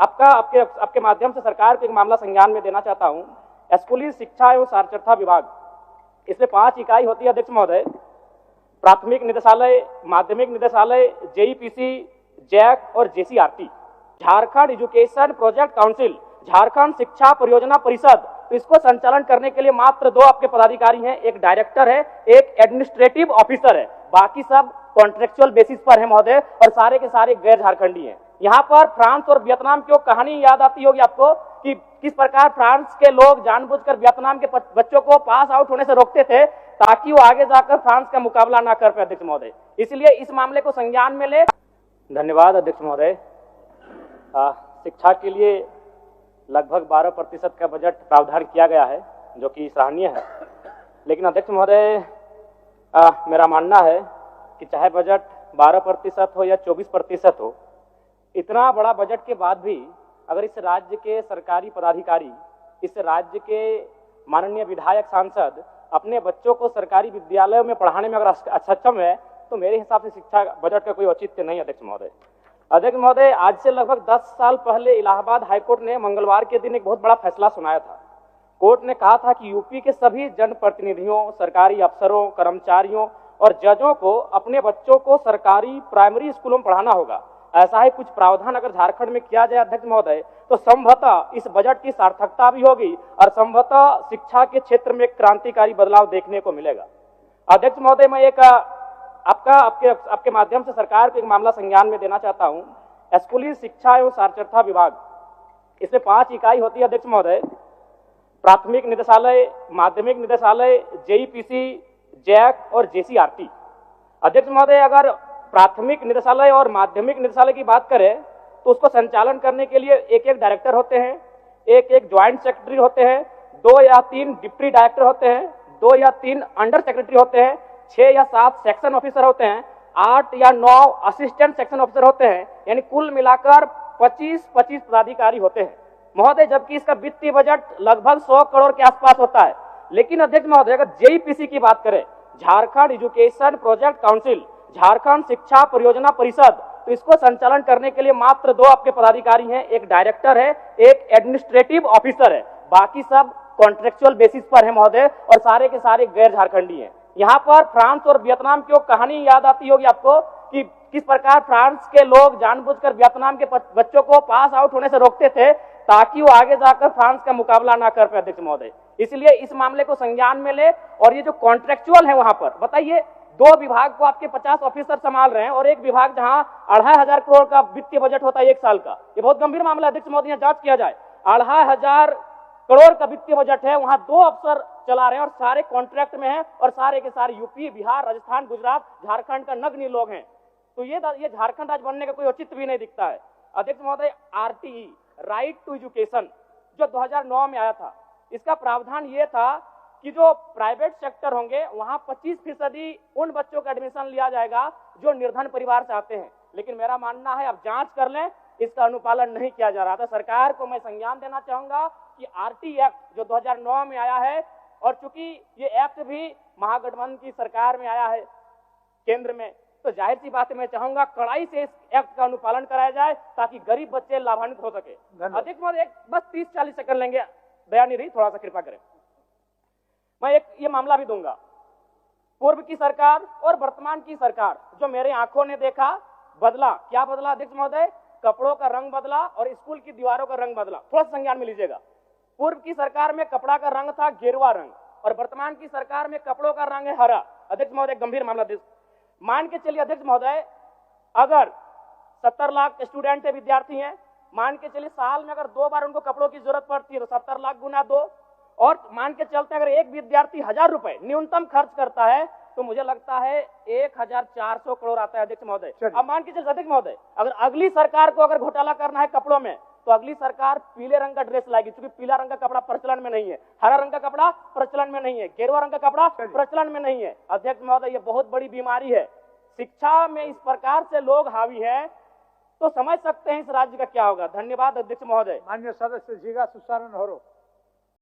आपके आपके माध्यम से सरकार को एक मामला संज्ञान में देना चाहता हूं। स्कूली शिक्षा एवं साक्षरता विभाग, इसमें 5 इकाई होती है अध्यक्ष महोदय। प्राथमिक निदेशालय, माध्यमिक निदेशालय, जेईपीसी, जैक और JCERT. Jharkhand education project council, Jharkhand शिक्षा परियोजना परिषद, तो इसको संचालन करने के लिए मात्र 2 आपके पदाधिकारी हैं, एक डायरेक्टर है, एक एडमिनिस्ट्रेटिव ऑफिसर है, बाकी सब कॉन्ट्रेक्चुअल बेसिस पर है महोदय, और सारे के सारे गैर झारखंडी हैं। यहाँ पर फ्रांस और वियतनाम की कहानी याद आती होगी आपको कि किस प्रकार फ्रांस के लोग जानबूझकर वियतनाम के बच्चों को पास आउट होने से रोकते थे ताकि वो आगे जाकर फ्रांस का मुकाबला ना कर पाए अध्यक्ष महोदय। इसलिए इस मामले को संज्ञान में ले। धन्यवाद अध्यक्ष महोदय। शिक्षा के लिए लगभग 12% का बजट प्रावधान किया गया है, जो कि सराहनीय है। लेकिन अध्यक्ष महोदय, मेरा मानना है कि चाहे बजट 12% हो या 24% हो, इतना बड़ा बजट के बाद भी अगर इस राज्य के सरकारी पदाधिकारी, इस राज्य के माननीय विधायक, सांसद अपने बच्चों को सरकारी विद्यालयों में पढ़ाने में अगर सक्षम है, तो मेरे हिसाब से शिक्षा बजट का कोई औचित्य नहीं अध्यक्ष महोदय। अध्यक्ष महोदय, आज से लगभग 10 साल पहले इलाहाबाद हाईकोर्ट ने मंगलवार के दिन एक बहुत बड़ा फैसला सुनाया था। कोर्ट ने कहा था कि यूपी के सभी जनप्रतिनिधियों, सरकारी अफसरों, कर्मचारियों और जजों को अपने बच्चों को सरकारी प्राइमरी स्कूलों में पढ़ाना होगा। ऐसा ही कुछ प्रावधान अगर झारखंड में किया जाए अध्यक्ष महोदय, तो संभवतः इस बजट की सार्थकता भी होगी और संभवतः शिक्षा के क्षेत्र में एक क्रांतिकारी बदलाव देखने को मिलेगा। अध्यक्ष महोदय, मैं एक आपके माध्यम से सरकार को एक मामला संज्ञान में देना चाहता हूं। स्कूली शिक्षा एवं साक्षरता विभाग, इसमें 5 इकाई होती है अध्यक्ष महोदय। प्राथमिक निदेशालय, माध्यमिक निदेशालय, जेईपीसी, जैक और जेसीआरटी। अध्यक्ष महोदय, अगर प्राथमिक निदेशालय और माध्यमिक निदेशालय की बात करें तो उसको संचालन करने के लिए एक डायरेक्टर होते हैं, एक ज्वाइंट सेक्रेटरी होते हैं, 2 या 3 डिप्टी डायरेक्टर होते हैं, 2 या 3 अंडर सेक्रेटरी होते हैं, 6 या 7 सेक्शन ऑफिसर होते हैं, 8 या 9 असिस्टेंट सेक्शन ऑफिसर होते हैं, यानी कुल मिलाकर 25 पदाधिकारी होते हैं महोदय। जबकि इसका वित्तीय बजट लगभग 100 करोड़ के आसपास होता है। लेकिन अध्यक्ष महोदय, अगर जेईपीसी की बात करें, Jharkhand education project council, Jharkhand शिक्षा परियोजना परिषद, तो इसको संचालन करने के लिए मात्र 2 आपके पदाधिकारी हैं, एक डायरेक्टर है, एक एडमिनिस्ट्रेटिव ऑफिसर है, बाकी सब कॉन्ट्रेक्चुअल बेसिस पर है महोदय, और सारे के सारे गैर झारखंडी हैं। यहाँ पर फ्रांस और वियतनाम की कहानी याद आती होगी आपको कि किस प्रकार फ्रांस के लोग जानबूझकर वियतनाम के बच्चों को पास आउट होने से रोकते थे ताकि वो आगे जाकर फ्रांस का मुकाबला ना कर पाए अध्यक्ष महोदय। इसलिए इस मामले को संज्ञान में ले। और ये जो कॉन्ट्रेक्चुअल है, वहां पर बताइए, 2 विभाग को आपके 50 ऑफिसर संभाल रहे हैं और एक विभाग जहां 2500 करोड़ का वित्तीय बजट होता है 1 साल का। ये बहुत गंभीर मामला अध्यक्ष महोदय, यहाँ जांच किया जाए। 2500 करोड़ का वित्तीय बजट है, वहां 2 अफसर चला रहे हैं और सारे कॉन्ट्रैक्ट में हैं, और सारे के सारे यूपी, बिहार, राजस्थान, गुजरात, झारखंड का नगण्य लोग हैं। तो ये झारखंड राज्य बनने का कोई औचित्य भी नहीं दिखता है अध्यक्ष महोदय। आरटीई, राइट टू एजुकेशन, जो 2009 में आया था, इसका प्रावधान ये था कि जो प्राइवेट सेक्टर होंगे वहां 25% उन बच्चों का एडमिशन लिया जाएगा जो निर्धन परिवार से आते हैं। लेकिन मेरा मानना है, आप जांच कर लें, इसका अनुपालन नहीं किया जा रहा था। सरकार को मैं संज्ञान देना चाहूंगा कि आरटी एक्ट जो 2009 में आया है, और चूंकि ये एक्ट भी महागठबंधन की सरकार में आया है केंद्र में, तो जाहिर सी बात है, मैं चाहूंगा कड़ाई से इस एक्ट का अनुपालन कराया जाए ताकि गरीब बच्चे लाभान्वित हो सके। अध्यक्ष महोदय, बस 30-40 सेकंड लेंगे, दयानिधि थोड़ा सा कृपा करें। मैं ये मामला भी दूंगा। पूर्व की सरकार और वर्तमान की सरकार, जो मेरे आंखों ने देखा, बदला। क्या बदला अध्यक्ष महोदय? कपड़ों का रंग बदला और स्कूल की दीवारों का रंग बदला। थोड़ा संज्ञान में लीजिएगा। पूर्व की सरकार में कपड़ा का रंग था गेरुआ रंग, और वर्तमान की सरकार में कपड़ों का रंग है हरा। अध्यक्ष महोदय, गंभीर मामला मान के चलिए अध्यक्ष महोदय, अगर 70 लाख स्टूडेंट है, विद्यार्थी हैं, मान के चलिए साल में अगर 2 बार उनको कपड़ों की जरूरत पड़ती है तो 70 लाख गुना 2, और मान के चलते अगर एक विद्यार्थी 1000 रुपए न्यूनतम खर्च करता है तो मुझे लगता है 1400 करोड़ आता है अध्यक्ष महोदय। अब मान के चलिए अध्यक्ष महोदय, अगर अगली सरकार को अगर घोटाला करना है कपड़ों में, तो अगली सरकार पीले रंग का ड्रेस लाएगी, क्योंकि पीला रंग का कपड़ा प्रचलन में नहीं है, हरा रंग का कपड़ा प्रचलन में नहीं है, गेरुआ रंग का कपड़ा प्रचलन में नहीं है। अध्यक्ष महोदय, ये बहुत बड़ी बीमारी है। शिक्षा में इस प्रकार से लोग हावी है तो समझ सकते हैं इस राज्य का क्या होगा। धन्यवाद अध्यक्ष महोदय। माननीय सदस्य जीगा सुसारण हो।